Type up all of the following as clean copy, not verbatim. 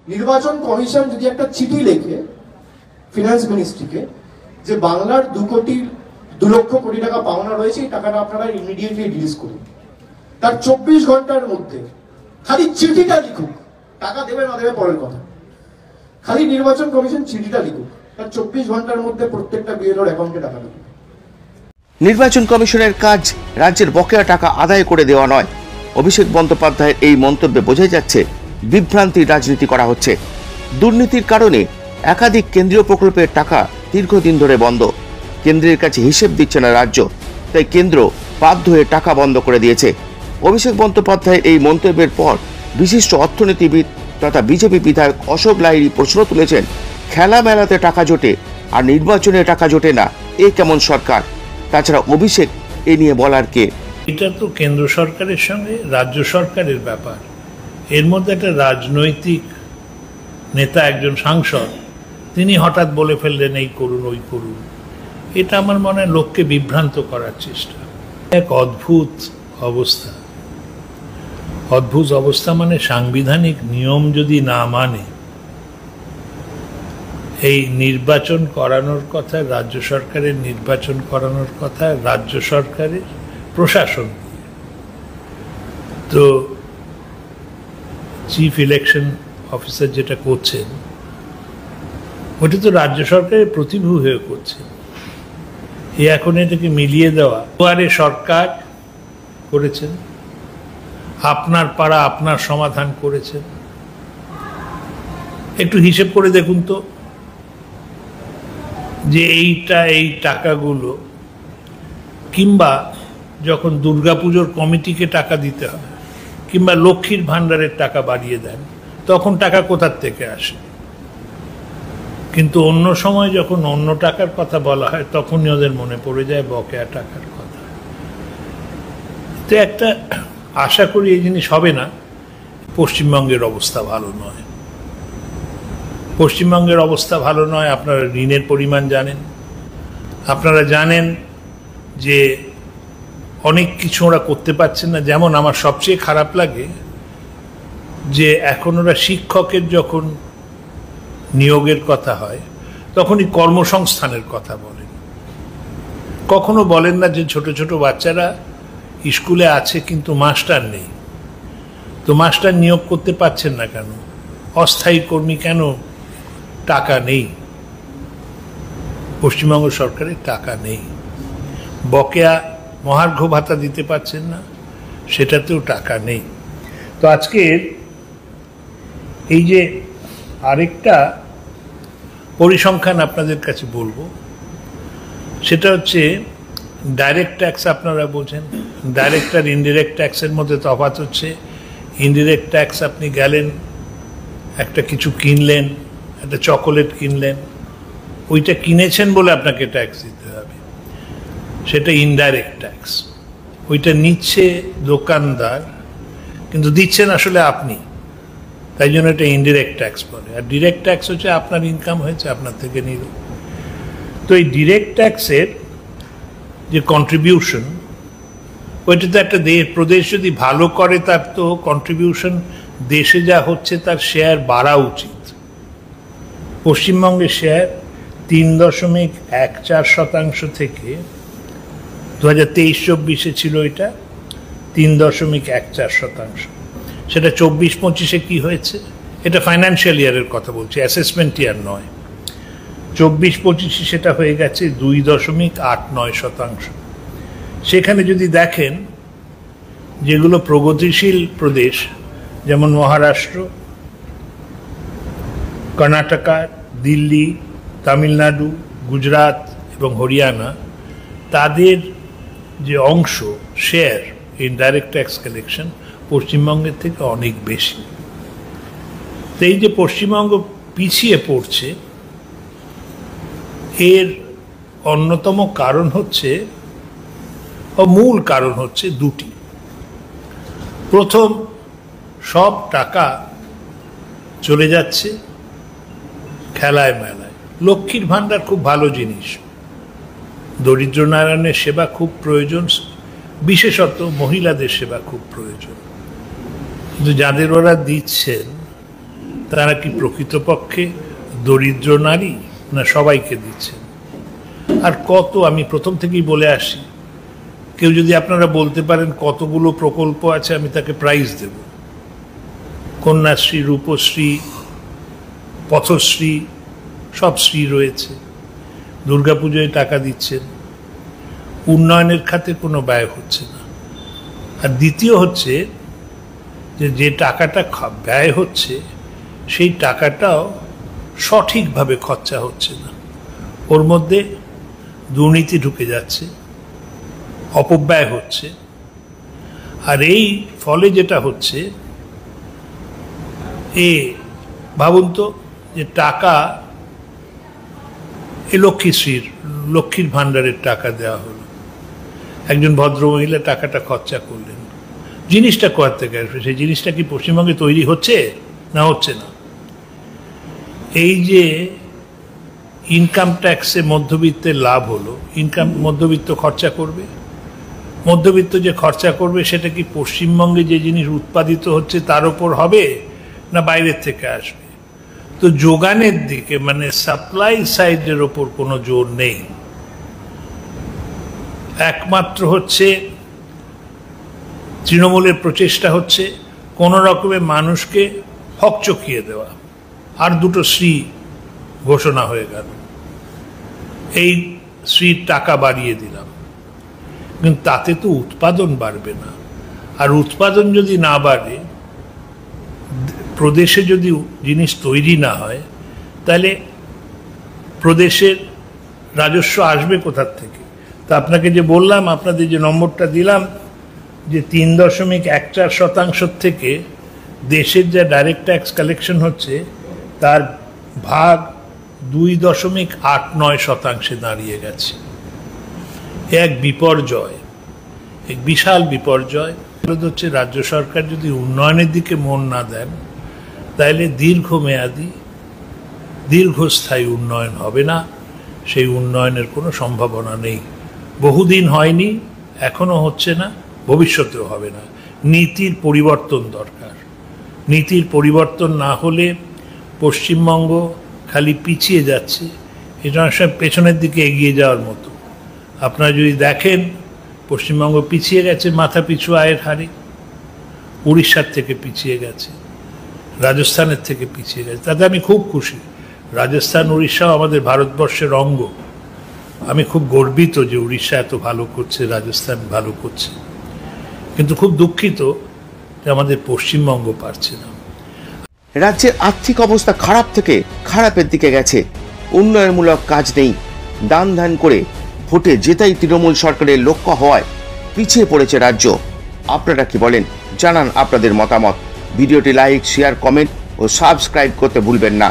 নির্বাচন কমিশন যদি একটা চিঠি লেখে ফিনান্স মিনিস্ট্রিকে যে বাংলার 2 লক্ষ কোটি টাকা পাওনা রয়েছে, এই টাকাটা আপনারা ইমিডিয়েটলি রিলিজ করুন, তার 24 ঘন্টার মধ্যে খালি চিঠিটা লিখুক, টাকা দেবে না দেবে পরের কথা, খালি নির্বাচন কমিশন চিঠিটা লিখুক, তার 24 ঘন্টার মধ্যে প্রত্যেকটা বিএলওর অ্যাকাউন্টে টাকা দেবে। নির্বাচন কমিশনের কাজ রাজ্যের বকেয়া টাকা আদায় করে দেওয়া নয়। অভিষেক বন্দ্যোপাধ্যায়ের এই মন্তব্যে বোঝা যাচ্ছে বিভ্রান্তির রাজনীতি করা হচ্ছে। দুর্নীতির কারণে একাধিক কেন্দ্রীয় প্রকল্পের টাকা দীর্ঘদিন ধরে বন্ধ। কেন্দ্রের কাছে হিসেব দিচ্ছে না রাজ্য, তাই কেন্দ্র বাধ্য হয়ে টাকা বন্ধ করে দিয়েছে। অভিষেক বন্দ্যোপাধ্যায়ের এই মন্তব্যের পর বিশিষ্ট অর্থনীতিবিদ তথা বিজেপি বিধায়ক অশোক লাহিড়ী প্রশ্ন তুলেছেন, খেলা মেলাতে টাকা জোটে আর নির্বাচনে টাকা জোটে না, এ কেমন সরকার? তাছাড়া অভিষেক এ নিয়ে বলার কে? এটা তো কেন্দ্র সরকারের সঙ্গে রাজ্য সরকারের ব্যাপার। এর মধ্যে একটা রাজনৈতিক নেতা, একজন সাংসদ, তিনি হঠাৎ বলে ফেললেন এই করুন ওই করুন। এটা আমার মনে হয় লোককে বিভ্রান্ত করার চেষ্টা। এক অদ্ভুত অবস্থা। অদ্ভুত অবস্থা মানে সাংবিধানিক নিয়ম যদি না মানে, এই নির্বাচন করানোর কথা, রাজ্য সরকারের নির্বাচন করানোর কথা রাজ্য সরকারের প্রশাসন। তো চিফ ইলেকশন অফিসার যেটা করছেন ওটা তো রাজ্য সরকারের প্রতিভূ হয়ে করছেন। এখন এটাকে মিলিয়ে দেওয়া, দুয়ারে সরকার করেছেন, আপনার পাড়া আপনার সমাধান করেছেন। একটু হিসেব করে দেখুন তো যে এই টাকাগুলো, কিংবা যখন দুর্গাপুজোর কমিটিকে টাকা দিতে হয়, কিংবা লক্ষ্মীর ভাণ্ডারের টাকা বাড়িয়ে দেন, তখন টাকা কোথার থেকে আসে? কিন্তু অন্য সময় যখন অন্য টাকার কথা বলা হয় তখনই ওদের মনে পড়ে যায় বকেয়া টাকার কথা। তো একটা আশা করি এই জিনিস হবে না। পশ্চিমবঙ্গের অবস্থা ভালো নয়, পশ্চিমবঙ্গের অবস্থা ভালো নয়। আপনারা ঋণের পরিমাণ জানেন, আপনারা জানেন যে অনেক কিছু ওরা করতে পারছেন না। যেমন আমার সবচেয়ে খারাপ লাগে যে এখন ওরা শিক্ষকের যখন নিয়োগের কথা হয় তখনই কর্মসংস্থানের কথা বলেন, কখনো বলেন না যে ছোট ছোট বাচ্চারা স্কুলে আছে কিন্তু মাস্টার নেই, তো মাস্টার নিয়োগ করতে পারছেন না কেন? অস্থায়ী কর্মী কেন? টাকা নেই, পশ্চিমবঙ্গ সরকারের টাকা নেই। বকেয়া মহার্ঘ ভাতা দিতে পারছেন না, সেটাতেও টাকা নেই। তো আজকের এই যে আরেকটা পরিসংখ্যান আপনাদের কাছে বলবো, সেটা হচ্ছে ডাইরেক্ট ট্যাক্স। আপনারা বোঝেন ডাইরেক্ট আর ইনডিরেক্ট ট্যাক্সের মধ্যে তফাৎ হচ্ছে। ইনডিরেক্ট ট্যাক্স, আপনি গেলেন একটা কিছু কিনলেন, একটা চকোলেট কিনলেন, ওইটা কিনেছেন বলে আপনাকে ট্যাক্স দিতে হবে, সেটা ইনডাইরেক্ট ট্যাক্স। ওইটা নিচ্ছে দোকানদার কিন্তু দিচ্ছেন আসলে আপনি, তাই জন্য এটা ইনডিরেক্ট ট্যাক্স বলে। আর ডিরেক্ট ট্যাক্স হচ্ছে আপনার ইনকাম হয়েছে, আপনার থেকে নিল। তো এই ডিরেক্ট ট্যাক্সের যে কন্ট্রিবিউশন, ওইটাতে একটা প্রদেশ যদি ভালো করে তার তো কন্ট্রিবিউশন দেশে যা হচ্ছে তার শেয়ার বাড়া উচিত। পশ্চিমবঙ্গের শেয়ার 3.14% থেকে 2023-24 ছিল এটা 3.14%। সেটা 24-25 কি হয়েছে? এটা ফাইন্যান্সিয়াল ইয়ারের কথা বলছি, অ্যাসেসমেন্ট ইয়ার নয়। 24-25 সেটা হয়ে গেছে 2.89%। সেখানে যদি দেখেন যেগুলো প্রগতিশীল প্রদেশ যেমন মহারাষ্ট্র, কর্ণাটকা, দিল্লি, তামিলনাড়ু, গুজরাট এবং হরিয়ানা, তাদের যে অংশ share in direct tax collection পশ্চিমবঙ্গের থেকে অনেক বেশি। তো এই যে পশ্চিমবঙ্গ পিছিয়ে পড়ছে, এর অন্যতম কারণ হচ্ছে, মূল কারণ হচ্ছে দুটি। প্রথম, সব টাকা চলে যাচ্ছে খেলায় মেলায়। লক্ষ্মীর ভাণ্ডার খুব ভালো জিনিস, দরিদ্র নারায়ণের সেবা খুব প্রয়োজন, বিশেষত মহিলাদের সেবা খুব প্রয়োজন, কিন্তু যাদের ওরা দিচ্ছেন তারা কি প্রকৃতপক্ষে দরিদ্র নারী না সবাইকে দিচ্ছেন? আর কত, আমি প্রথম থেকেই বলে আসি, কেউ যদি আপনারা বলতে পারেন কতগুলো প্রকল্প আছে, আমি তাকে প্রাইজ দেব। কন্যাশ্রী, রূপশ্রী, পথশ্রী, সব শ্রী রয়েছে। দুর্গাপুজোয় টাকা দিচ্ছেন, উন্নয়নের খাতে কোনো ব্যয় হচ্ছে না। আর দ্বিতীয় হচ্ছে যে টাকাটা ব্যয় হচ্ছে সেই টাকাটাও সঠিকভাবে খরচা হচ্ছে না, ওর মধ্যে দুর্নীতি ঢুকে যাচ্ছে, অপব্যয় হচ্ছে। আর এই ফলে যেটা হচ্ছে, ভাবুন তো যে টাকা লক্ষ্মীর ভাণ্ডারের টাকা দেওয়া হলো, একজন ভদ্রমহিলা টাকাটা খরচা করলেন, জিনিসটা কোথা থেকে আসবে? সেই জিনিসটা কি পশ্চিমবঙ্গে তৈরি হচ্ছে না হচ্ছে না? এই যে ইনকাম ট্যাক্সে মধ্যবিত্তের লাভ হলো, মধ্যবিত্ত খরচা করবে, মধ্যবিত্ত যে খরচা করবে সেটা কি পশ্চিমবঙ্গে যে জিনিস উৎপাদিত হচ্ছে তার উপর হবে না বাইরের থেকে আসবে? তো যোগানের দিকে, মানে সাপ্লাই সাইডের ওপর কোনো জোর নেই। একমাত্র হচ্ছে তৃণমূলের প্রচেষ্টা হচ্ছে কোনো রকমে মানুষকে হকচকিয়ে দেওয়া। আর দুটো শ্রী ঘোষণা হয়ে গেল, এই শ্রীর টাকা বাড়িয়ে দিলাম, কিন্তু তাতে তো উৎপাদন বাড়বে না। আর উৎপাদন যদি না বাড়ে, প্রদেশে যদি জিনিস তৈরি না হয়, তাহলে প্রদেশের রাজস্ব আসবে কোথার থেকে? তা আপনাকে যে বললাম, আপনাদের যে নম্বরটা দিলাম, যে 3.14% থেকে দেশের যা ডাইরেক্ট ট্যাক্স কালেকশন হচ্ছে তার ভাগ 2.89% দাঁড়িয়ে গেছে। এক বিপর্যয়, এক বিশাল বিপর্যয়। হচ্ছে রাজ্য সরকার যদি উন্নয়নের দিকে মন না দেন, তাহলে দীর্ঘমেয়াদী দীর্ঘস্থায়ী উন্নয়ন হবে না। সেই উন্নয়নের কোনো সম্ভাবনা নেই। বহুদিন হয়নি, এখনো হচ্ছে না, ভবিষ্যতেও হবে না। নীতির পরিবর্তন দরকার। নীতির পরিবর্তন না হলে পশ্চিমবঙ্গ খালি পিছিয়ে যাচ্ছে, এটা সব পেছনের দিকে এগিয়ে যাওয়ার মতো। আপনারা যদি দেখেন, পশ্চিমবঙ্গ পিছিয়ে গেছে মাথা পিছু আয়ের হারে, উড়িষ্যার থেকে পিছিয়ে গেছে, রাজস্থানের থেকে পিছিয়ে গেছে। তাতে আমি খুব খুশি। রাজস্থান, উড়িষ্যাও আমাদের ভারতবর্ষের অঙ্গ। আমি খুব গর্বিত যে উড়িষ্যা এত ভালো করছে, রাজস্থান ভালো করছে, কিন্তু খুব দুঃখিত যে আমাদের পশ্চিমবঙ্গ পারছে না। রাজ্যের আর্থিক অবস্থা খারাপ থেকে খারাপের দিকে গেছে, উন্নয়নমূলক কাজ নেই। দান ধ্যান করে ভোটে জেতাই তৃণমূল সরকারের লক্ষ্য হওয়ায় পিছিয়ে পড়েছে রাজ্য। আপনারা কি বলেন? জানান আপনাদের মতামত। ভিডিওটি লাইক, শেয়ার, কমেন্ট ও সাবস্ক্রাইব করতে ভুলবেন না।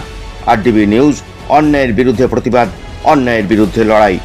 RDB নিউজ, অন্যায়ের বিরুদ্ধে প্রতিবাদ, অন্যায়ের বিরুদ্ধে লড়াই।